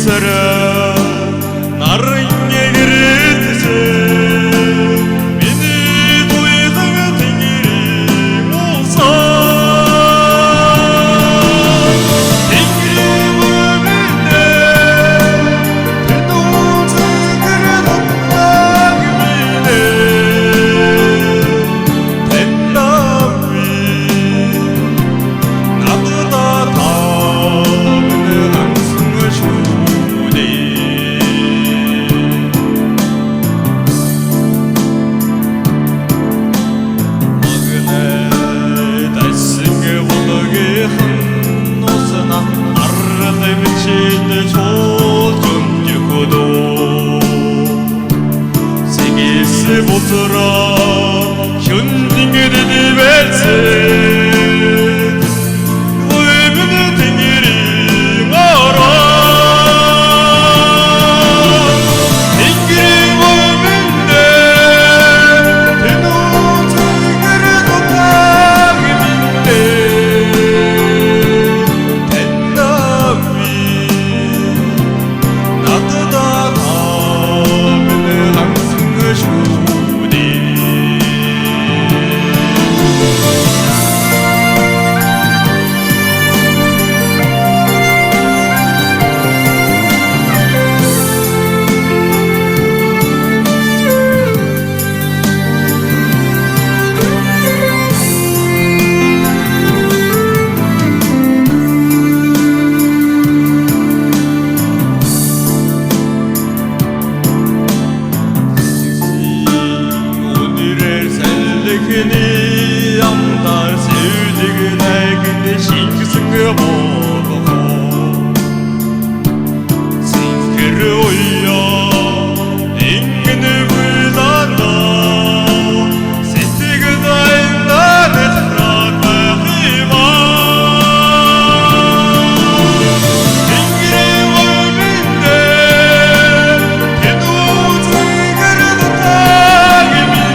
сара нарын гэрэтсэ миний туйхан тэнгэрийн усаа тэнгэрийн өмнө тэнүүн зэгэр дотнаг минь тэнлами надад таамын ганцхан шүдэ магнэ дайсан болгогийн усна аргай бичээд чуулж өндөхдөө сегис бутраа хүндингэрд бэлсээ Хний амдар сэвлэг найгд шингэсэн бодлоо синхэр уяа ингэн бүлана сэтгэл дайнаа нэтраг бахима тэнгэрийн өмнө тэнүүн зэгэр дотнаг минь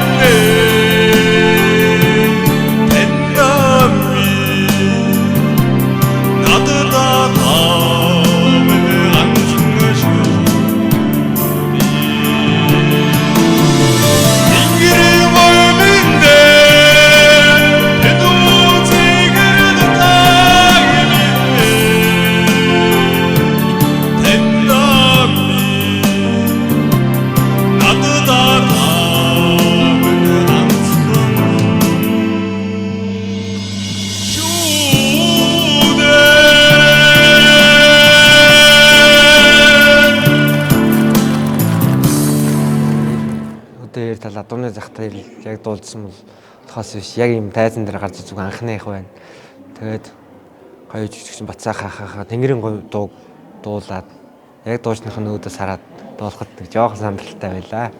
дээр талаа дууны захтай яг дуулсан бол тохоос биш яг юм тайзан дээр гарч зүг анхны их байна. Тэгээд гоё жижигчин бацаа хахаа тэнгэрийн гоё дуулаад яг дуучных нь өөдөөс хараад дуулахад жоохон сандралтай байлаа.